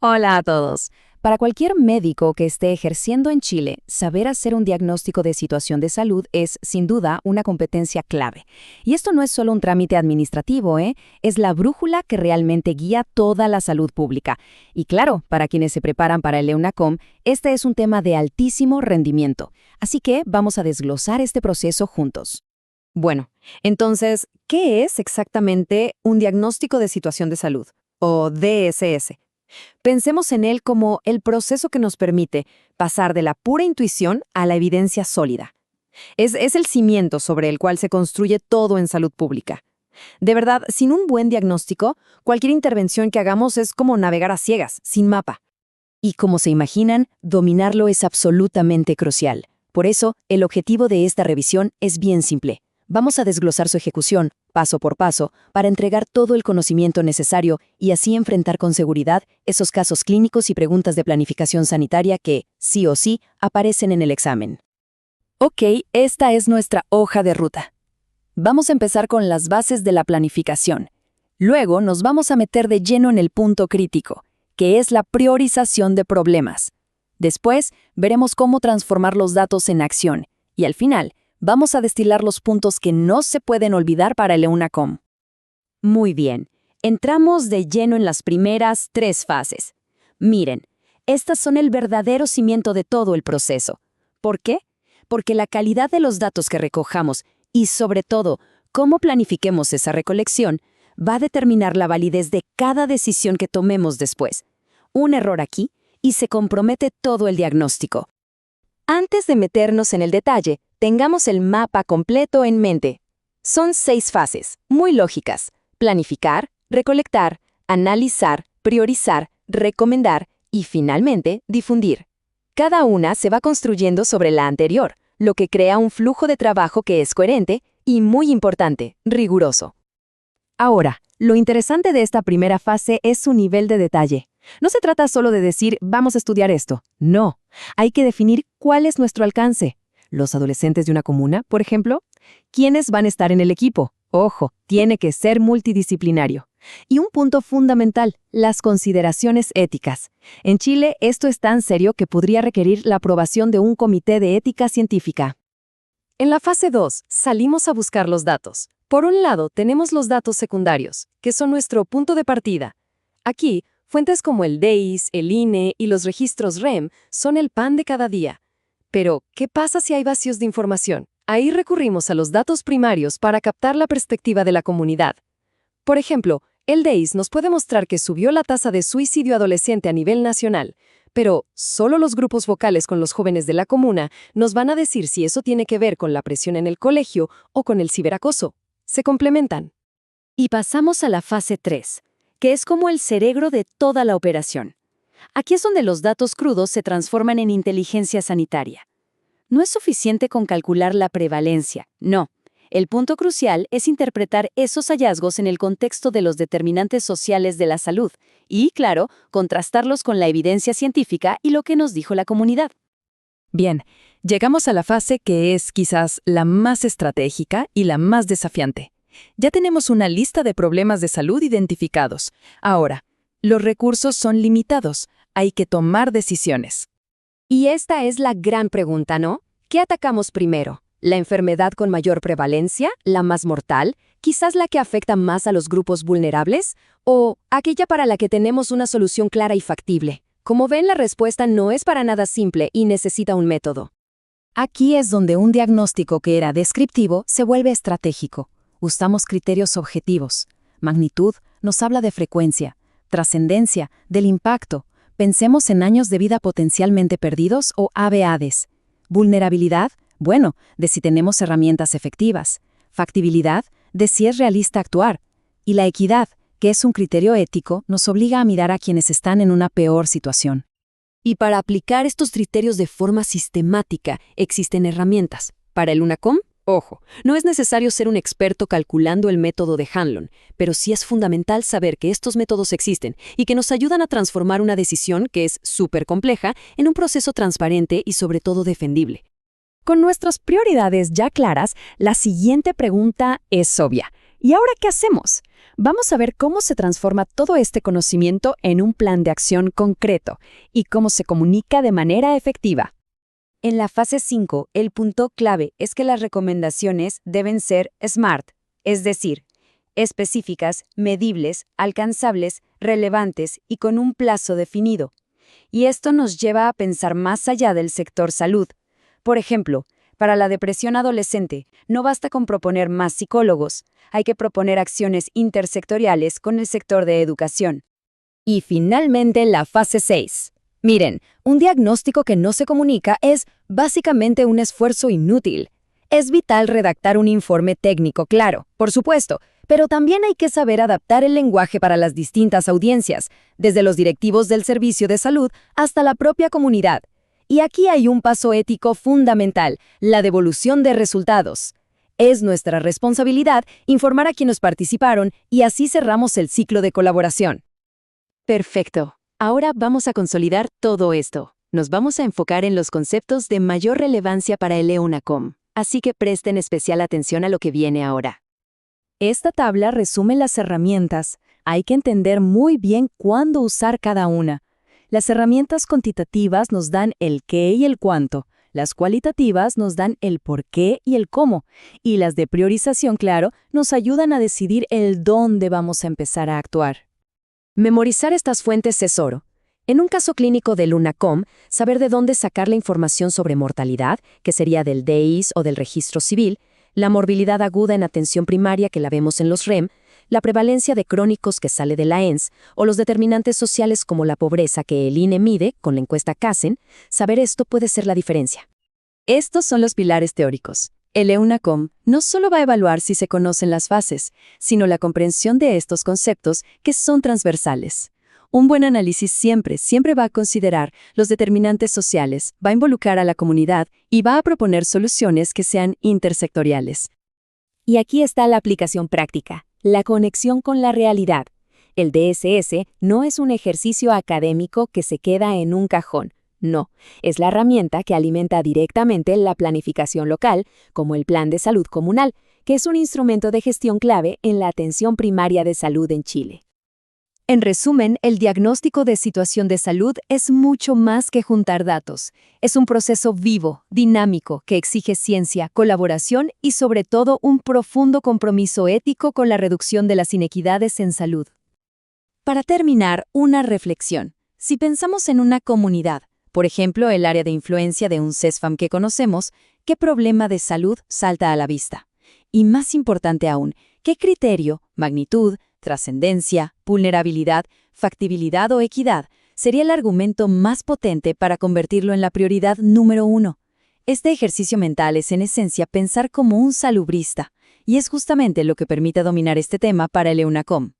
Hola a todos. Para cualquier médico que esté ejerciendo en Chile, saber hacer un diagnóstico de situación de salud es, sin duda, una competencia clave. Y esto no es solo un trámite administrativo, ¿eh? Es la brújula que realmente guía toda la salud pública. Y claro, para quienes se preparan para el EUNACOM, este es un tema de altísimo rendimiento. Así que vamos a desglosar este proceso juntos. Bueno, entonces, ¿qué es exactamente un diagnóstico de situación de salud, o DSS? Pensemos en él como el proceso que nos permite pasar de la pura intuición a la evidencia sólida. Es el cimiento sobre el cual se construye todo en salud pública. De verdad, sin un buen diagnóstico, cualquier intervención que hagamos es como navegar a ciegas, sin mapa. Y como se imaginan, dominarlo es absolutamente crucial. Por eso, el objetivo de esta revisión es bien simple. Vamos a desglosar su ejecución, paso por paso, para entregar todo el conocimiento necesario y así enfrentar con seguridad esos casos clínicos y preguntas de planificación sanitaria que, sí o sí, aparecen en el examen. Ok, esta es nuestra hoja de ruta. Vamos a empezar con las bases de la planificación. Luego nos vamos a meter de lleno en el punto crítico, que es la priorización de problemas. Después, veremos cómo transformar los datos en acción. Y al final, vamos a destilar los puntos que no se pueden olvidar para el EUNACOM. Muy bien, entramos de lleno en las primeras 3 fases. Miren, estas son el verdadero cimiento de todo el proceso. ¿Por qué? Porque la calidad de los datos que recojamos y, sobre todo, cómo planifiquemos esa recolección, va a determinar la validez de cada decisión que tomemos después. Un error aquí y se compromete todo el diagnóstico. Antes de meternos en el detalle, tengamos el mapa completo en mente. Son 6 fases, muy lógicas: planificar, recolectar, analizar, priorizar, recomendar y, finalmente, difundir. Cada una se va construyendo sobre la anterior, lo que crea un flujo de trabajo que es coherente y, muy importante, riguroso. Ahora, lo interesante de esta primera fase es su nivel de detalle. No se trata solo de decir, vamos a estudiar esto. No, hay que definir cuál es nuestro alcance. ¿Los adolescentes de una comuna, por ejemplo? ¿Quiénes van a estar en el equipo? Ojo, tiene que ser multidisciplinario. Y un punto fundamental, las consideraciones éticas. En Chile, esto es tan serio que podría requerir la aprobación de un comité de ética científica. En la fase 2, salimos a buscar los datos. Por un lado, tenemos los datos secundarios, que son nuestro punto de partida. Aquí, fuentes como el DEIS, el INE y los registros REM son el pan de cada día. Pero, ¿qué pasa si hay vacíos de información? Ahí recurrimos a los datos primarios para captar la perspectiva de la comunidad. Por ejemplo, el DEIS nos puede mostrar que subió la tasa de suicidio adolescente a nivel nacional, pero solo los grupos vocales con los jóvenes de la comuna nos van a decir si eso tiene que ver con la presión en el colegio o con el ciberacoso. Se complementan. Y pasamos a la fase 3, que es como el cerebro de toda la operación. Aquí es donde los datos crudos se transforman en inteligencia sanitaria. No es suficiente con calcular la prevalencia, no. El punto crucial es interpretar esos hallazgos en el contexto de los determinantes sociales de la salud y, claro, contrastarlos con la evidencia científica y lo que nos dijo la comunidad. Bien, llegamos a la fase que es quizás la más estratégica y la más desafiante. Ya tenemos una lista de problemas de salud identificados. Ahora, los recursos son limitados. Hay que tomar decisiones. Y esta es la gran pregunta, ¿no? ¿Qué atacamos primero? ¿La enfermedad con mayor prevalencia, la más mortal, quizás la que afecta más a los grupos vulnerables? ¿O aquella para la que tenemos una solución clara y factible? Como ven, la respuesta no es para nada simple y necesita un método. Aquí es donde un diagnóstico que era descriptivo se vuelve estratégico. Usamos criterios objetivos. Magnitud nos habla de frecuencia, trascendencia, del impacto. Pensemos en años de vida potencialmente perdidos o AVADs. Vulnerabilidad, bueno, de si tenemos herramientas efectivas. Factibilidad, de si es realista actuar. Y la equidad, que es un criterio ético, nos obliga a mirar a quienes están en una peor situación. Y para aplicar estos criterios de forma sistemática, existen herramientas. Para el EUNACOM, ojo, no es necesario ser un experto calculando el método de Hanlon, pero sí es fundamental saber que estos métodos existen y que nos ayudan a transformar una decisión que es súper compleja en un proceso transparente y sobre todo defendible. Con nuestras prioridades ya claras, la siguiente pregunta es obvia. ¿Y ahora qué hacemos? Vamos a ver cómo se transforma todo este conocimiento en un plan de acción concreto y cómo se comunica de manera efectiva. En la fase 5, el punto clave es que las recomendaciones deben ser SMART, es decir, específicas, medibles, alcanzables, relevantes y con un plazo definido. Y esto nos lleva a pensar más allá del sector salud. Por ejemplo, para la depresión adolescente, no basta con proponer más psicólogos, hay que proponer acciones intersectoriales con el sector de educación. Y finalmente la fase 6. Miren, un diagnóstico que no se comunica es básicamente un esfuerzo inútil. Es vital redactar un informe técnico claro, por supuesto, pero también hay que saber adaptar el lenguaje para las distintas audiencias, desde los directivos del servicio de salud hasta la propia comunidad. Y aquí hay un paso ético fundamental, la devolución de resultados. Es nuestra responsabilidad informar a quienes participaron y así cerramos el ciclo de colaboración. Perfecto. Ahora vamos a consolidar todo esto. Nos vamos a enfocar en los conceptos de mayor relevancia para el EUNACOM, así que presten especial atención a lo que viene ahora. Esta tabla resume las herramientas. Hay que entender muy bien cuándo usar cada una. Las herramientas cuantitativas nos dan el qué y el cuánto. Las cualitativas nos dan el por qué y el cómo. Y las de priorización, claro, nos ayudan a decidir el dónde vamos a empezar a actuar. Memorizar estas fuentes es oro. En un caso clínico del UNACOM, saber de dónde sacar la información sobre mortalidad, que sería del DEIS o del registro civil, la morbilidad aguda en atención primaria que la vemos en los REM, la prevalencia de crónicos que sale de la ENS o los determinantes sociales como la pobreza que el INE mide con la encuesta CASEN, saber esto puede ser la diferencia. Estos son los pilares teóricos. El EUNACOM no solo va a evaluar si se conocen las fases, sino la comprensión de estos conceptos que son transversales. Un buen análisis siempre va a considerar los determinantes sociales, va a involucrar a la comunidad y va a proponer soluciones que sean intersectoriales. Y aquí está la aplicación práctica, la conexión con la realidad. El DSS no es un ejercicio académico que se queda en un cajón. No, es la herramienta que alimenta directamente la planificación local, como el Plan de Salud Comunal, que es un instrumento de gestión clave en la atención primaria de salud en Chile. En resumen, el diagnóstico de situación de salud es mucho más que juntar datos. Es un proceso vivo, dinámico, que exige ciencia, colaboración y sobre todo un profundo compromiso ético con la reducción de las inequidades en salud. Para terminar, una reflexión. Si pensamos en una comunidad, por ejemplo, el área de influencia de un CESFAM que conocemos, ¿qué problema de salud salta a la vista? Y más importante aún, ¿qué criterio, magnitud, trascendencia, vulnerabilidad, factibilidad o equidad sería el argumento más potente para convertirlo en la prioridad número 1? Este ejercicio mental es en esencia pensar como un salubrista, y es justamente lo que permite dominar este tema para el EUNACOM.